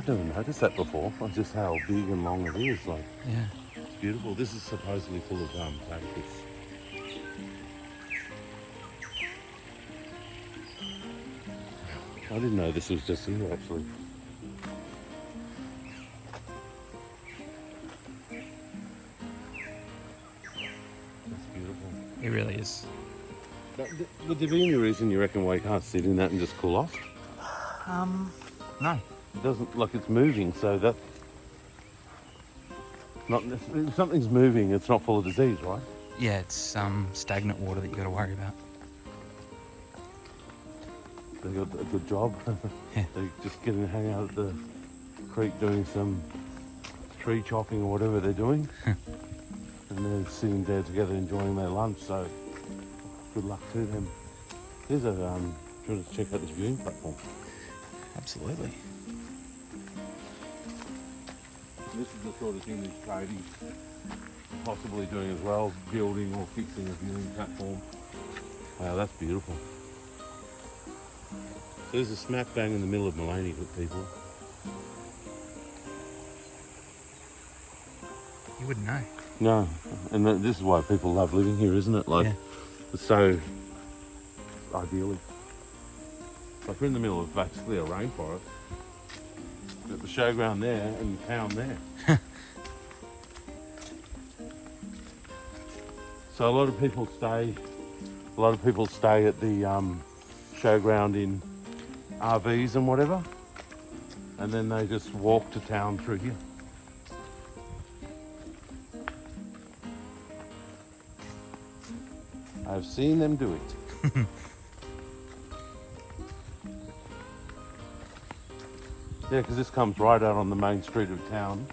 I've never noticed that before. Just how big and long it is. Like, Yeah. it's beautiful. This is supposedly full of platypus. I didn't know this was just here actually. That's beautiful. It really is. But would there be any reason you reckon why you can't sit in that and just cool off? No. It doesn't, like, it's moving, so that not if something's moving, it's not full of disease, right? Yeah, it's stagnant water that you got to worry about. They got a good job. Yeah. They just get and hang out at the creek doing some tree chopping or whatever they're doing, and they're sitting there together enjoying their lunch. So good luck to them. Here's a do you want to check out this viewing platform? Absolutely. This is the sort of thing these tradies possibly doing as well, building or fixing a viewing platform. Wow, that's beautiful. So there's a smack bang in the middle of Maleny, people. You wouldn't know. No, and this is why people love living here, isn't it? Like, Yeah. it's so ideally. Like, we're in the middle of basically a rainforest. Got the showground there and the town there. So a lot of people stay at the showground in RVs and whatever, and then they just walk to town through here. I've seen them do it. Yeah, because this comes right out on the main street of town.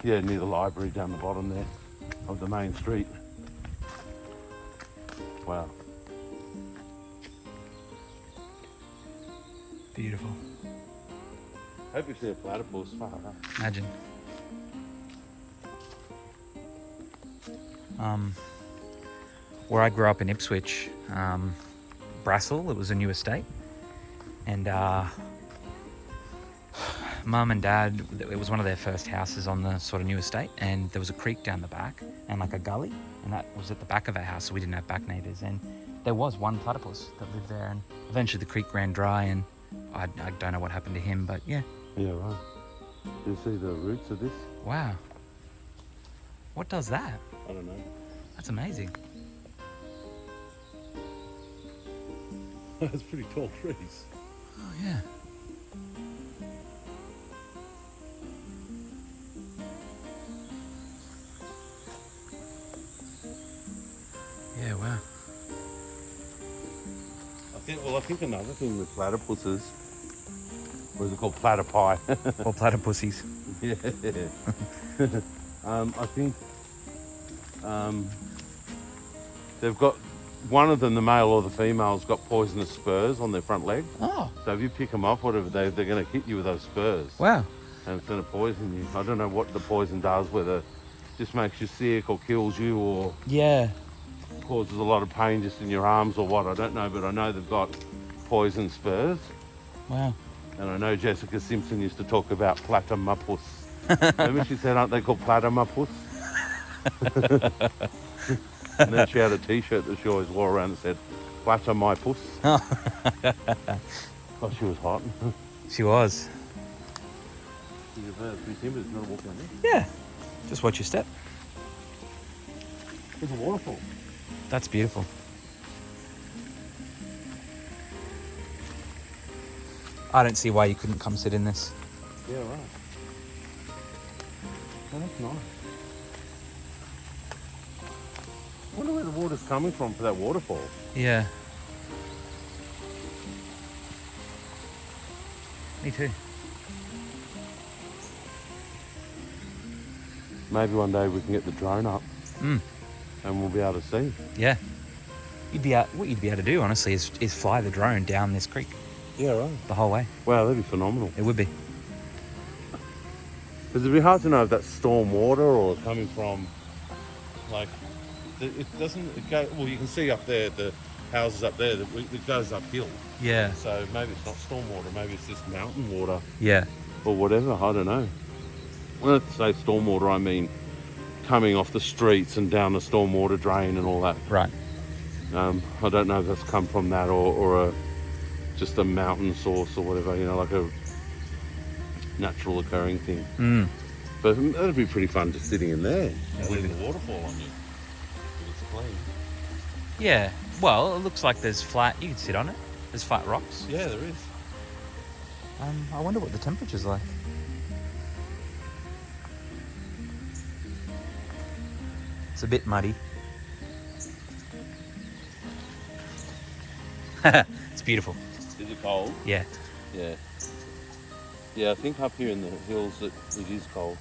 Yeah, near the library down the bottom there of the main street. Wow. Beautiful. Hope you see a platypus. Far out. Imagine. Where I grew up in Ipswich, Brassel, it was a new estate, and Mum and Dad, it was one of their first houses on the sort of new estate, and there was a creek down the back and like a gully, and that was at the back of our house, so we didn't have back neighbours, and there was one platypus that lived there, and eventually the creek ran dry, and I don't know what happened to him, but yeah. Yeah, right. Do you see the roots of this? Wow. What does that? I don't know. That's amazing. It's pretty tall trees. Oh yeah. Yeah, wow. I think another thing with platypuses, what is it called, platypi? Or platypussies. Yeah. I think they've got, one of them, the male or the female's got poisonous spurs on their front leg. Oh. So if you pick them up, whatever, they're going to hit you with those spurs. Wow. And it's going to poison you. I don't know what the poison does, whether it just makes you sick or kills you or Yeah. causes a lot of pain just in your arms or what, I don't know, but I know they've got poison spurs. Wow. And I know Jessica Simpson used to talk about platypus. Remember she said, aren't they called platypus? And then she had a t-shirt that she always wore around that said, platypus. Oh, she was hot. She was. You've heard three timbers, you want to walk down there? Yeah. Just watch your step. There's a waterfall. That's beautiful. I don't see why you couldn't come sit in this. Yeah, right. Oh, that's nice. I wonder where the water's coming from for that waterfall. Yeah. Me too. Maybe one day we can get the drone up Mm. and we'll be able to see. Yeah. What you'd be able to do, honestly, is fly the drone down this creek Yeah, right. the whole way. Wow, that'd be phenomenal. It would be. Because it'd be hard to know if that's storm water or coming from, like, it doesn't, it go, well, you can see up there, the houses up there, it goes uphill. Yeah. So maybe it's not storm water, maybe it's just mountain water Yeah. or whatever. I don't know. When I say stormwater, I mean coming off the streets and down the stormwater drain and all that. Right. I don't know if that's come from that or just a mountain source or whatever, like a natural occurring thing. But that'd be pretty fun just sitting in there. Leaving the waterfall on you. It's clean. Yeah. Well, it looks like there's flat. You can sit on it. There's flat rocks. Yeah, there is. I wonder what the temperature's like. It's a bit muddy. It's beautiful. Is it cold? Yeah. Yeah. Yeah, I think up here in the hills it is cold.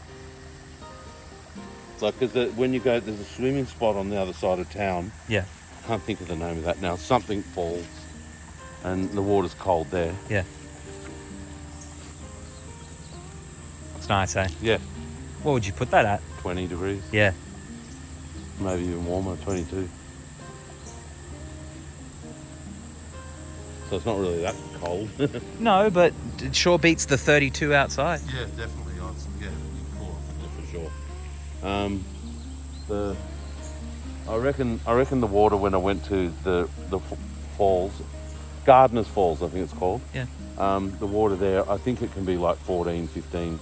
Like, because when you go, there's a swimming spot on the other side of town. Yeah. I can't think of the name of that now. Something falls, and the water's cold there. Yeah. It's nice, eh? Yeah. What would you put that at? 20 degrees. Yeah. Maybe even warmer, 22. So it's not really that cold. No, but it sure beats the 32 outside. Yeah, definitely. Yeah, for sure. I reckon the water when I went to the falls, Gardener's Falls, I think it's called. Yeah. The water there, I think it can be like 14, 15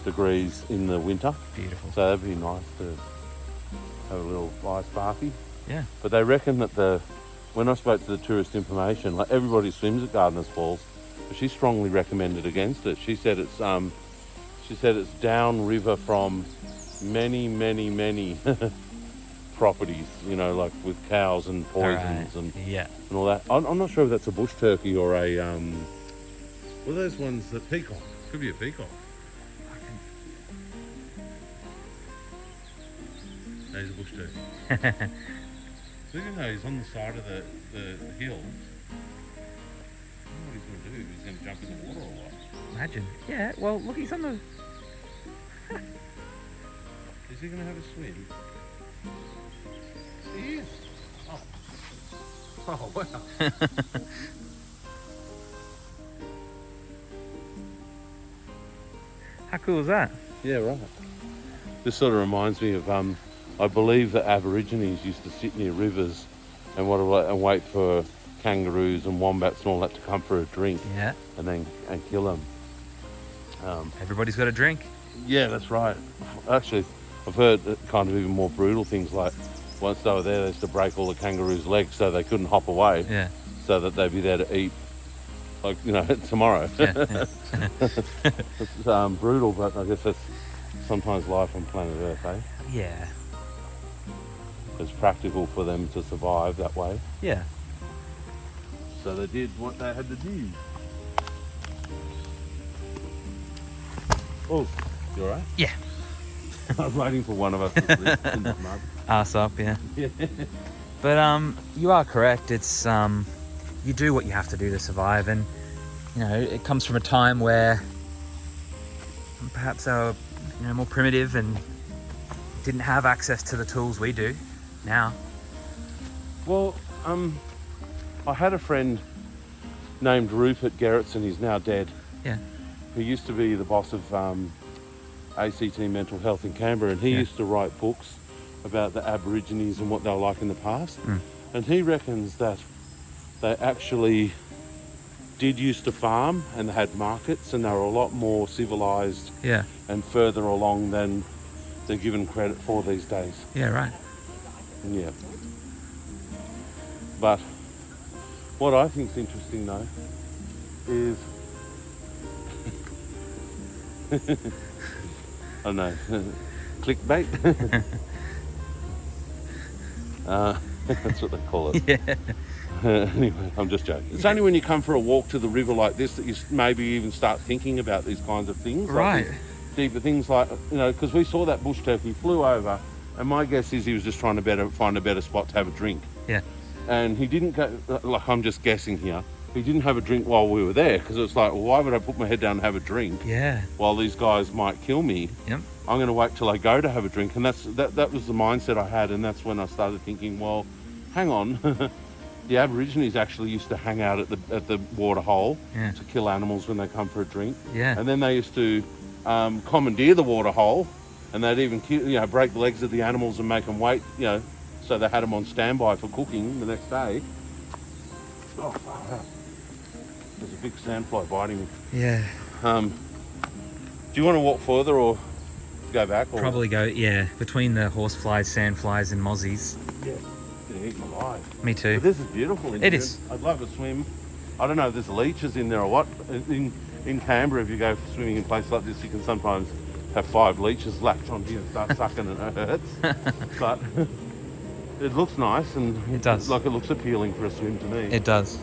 degrees in the winter. Beautiful. So that'd be nice to have a little ice party. Yeah. But they reckon that when I spoke to the tourist information, like everybody swims at Gardener's Falls, but she strongly recommended against it. She said it's downriver from many properties, like with cows and poisons and all that. I'm not sure if that's a bush turkey or a what are those ones, the peacock? Could be a peacock. No, he's a bush turkey. So even though he's on the side of the hill, I don't know what he's going to do. He's going to jump in the water or what? Imagine. Yeah, well, look, he's on the... Is he going to have a swim? He is. Oh wow. How cool is that? Yeah, right. This sort of reminds me of, I believe that Aborigines used to sit near rivers and wait for kangaroos and wombats and all that to come for a drink. Yeah. And kill them. Everybody's got a drink. Yeah, that's right. Actually, I've heard kind of even more brutal things like once they were there, they used to break all the kangaroos' legs so they couldn't hop away. Yeah. So that they'd be there to eat, like, tomorrow. Yeah. It's brutal, but I guess that's sometimes life on planet Earth, eh? Yeah. It's practical for them to survive that way. Yeah. So they did what they had to do. Oh, you alright? Yeah. I was waiting for one of us to sleep in the mud. Ass up, yeah. Yeah. But you are correct. It's you do what you have to do to survive, and it comes from a time where perhaps they were more primitive and didn't have access to the tools we do now. Well, I had a friend named Rupert Gerritsen. He's now dead. Yeah. Who used to be the boss of ACT Mental Health in Canberra, and he used to write books about the Aborigines and what they were like in the past. And he reckons that they actually did used to farm and they had markets and they were a lot more civilised and further along than they're given credit for these days. Yeah, right. Yeah. But what I think is interesting though is I don't know, clickbait. That's what they call it. Yeah. Anyway, I'm just joking. It's only when you come for a walk to the river like this that you maybe even start thinking about these kinds of things. Right. Like deeper things like, because we saw that bush turkey flew over, and my guess is he was just trying to find a better spot to have a drink. Yeah. And he didn't go, like I'm just guessing here, he didn't have a drink while we were there, because it's like, well, why would I put my head down and have a drink? Yeah. While these guys might kill me. Yep. I'm going to wait till I go to have a drink. And that was the mindset I had, and that's when I started thinking, well, hang on. The Aborigines actually used to hang out at the water hole Yeah. to kill animals when they come for a drink. Yeah. And then they used to commandeer the water hole, and they'd even break the legs of the animals and make them wait, so they had them on standby for cooking the next day. Oh, wow. There's a big sandfly biting me. Yeah. Do you want to walk further or go back? Or? Probably go, between the horseflies, sandflies, and mozzies. Yeah. Gonna eat them alive. Me too. But this is beautiful. It is. I'd love a swim. I don't know if there's leeches in there or what. In Canberra, if you go swimming in places like this, you can sometimes have 5 leeches latch onto you and start sucking and it hurts. But it looks nice and it does. Like it looks appealing for a swim to me. It does.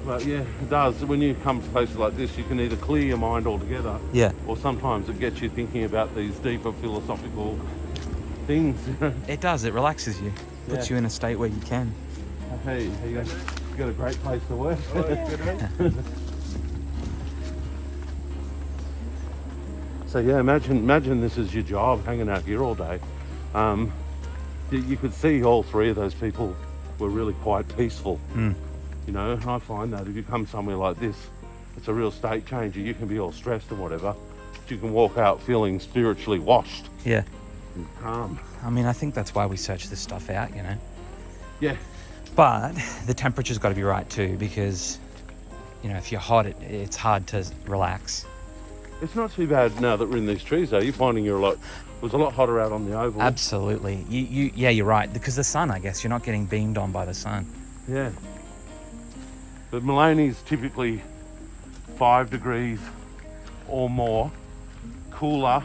But yeah, it does. When you come to places like this, you can either clear your mind altogether, Yeah. or sometimes it gets you thinking about these deeper philosophical things. It does. It relaxes you. Puts Yeah. you in a state where you can. Hey, you got a great place to work. So yeah, imagine this is your job, hanging out here all day. You could see all 3 of those people were really quite peaceful. Mm. And I find that if you come somewhere like this, it's a real state changer. You can be all stressed and whatever, but you can walk out feeling spiritually washed Yeah. and calm. I mean, I think that's why we search this stuff out, Yeah. But the temperature's got to be right too, because, if you're hot, it's hard to relax. It's not too bad now that we're in these trees, though. You're finding it was a lot hotter out on the oval. Absolutely. You're right. Because the sun, I guess, you're not getting beamed on by the sun. Yeah. But Maleny's typically 5 degrees or more cooler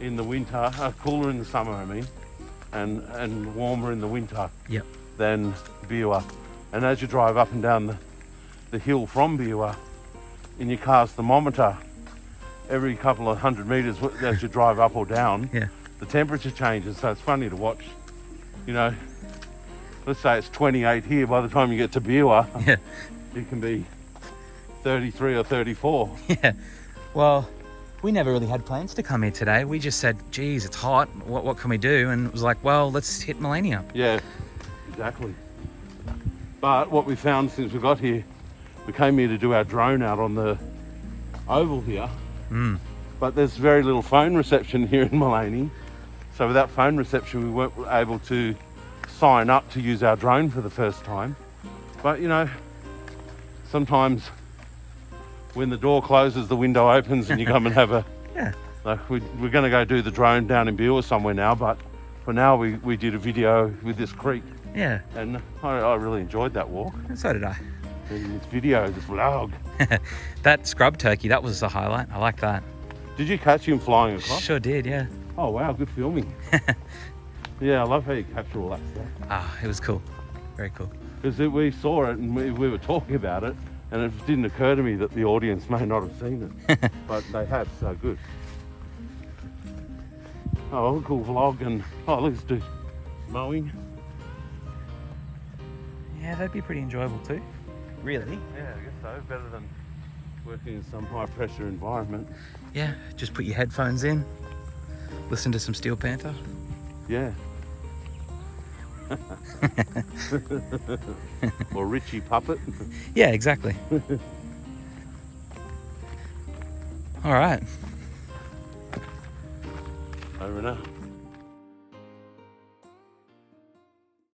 in the winter, cooler in the summer, I mean, and warmer in the winter Yep. than Biwa. And as you drive up and down the hill from Biwa, in your car's thermometer, every couple of 100 metres as you drive up or down, Yeah. the temperature changes. So it's funny to watch. Let's say it's 28 here. By the time you get to Biwa, Yeah. it can be 33 or 34. Yeah. Well, we never really had plans to come here today. We just said, geez, it's hot. What can we do? And it was like, well, let's hit Maleny up. Yeah, exactly. But what we found since we got here, we came here to do our drone out on the oval here. Mm. But there's very little phone reception here in Maleny. So without phone reception, we weren't able to sign up to use our drone for the first time. But sometimes when the door closes, the window opens and you come and have a... Yeah. Like we're going to go do the drone down in Biwa somewhere now, but for now we did a video with this creek. Yeah. And I really enjoyed that walk. And so did I. And this video, this vlog. That scrub turkey, that was a highlight. I like that. Did you catch him flying across? Sure did, yeah. Oh wow, good filming. Yeah, I love how you capture all that stuff. It was cool. Very cool. Because we saw it and we were talking about it, and it didn't occur to me that the audience may not have seen it. But they have, so good. Oh, cool vlog. And let's do mowing. Yeah, that'd be pretty enjoyable too. Really? Yeah, I guess so. Better than working in some high pressure environment. Yeah, just put your headphones in, listen to some Steel Panther. Yeah. Or Richie Puppet. Yeah, exactly. All right. Over now.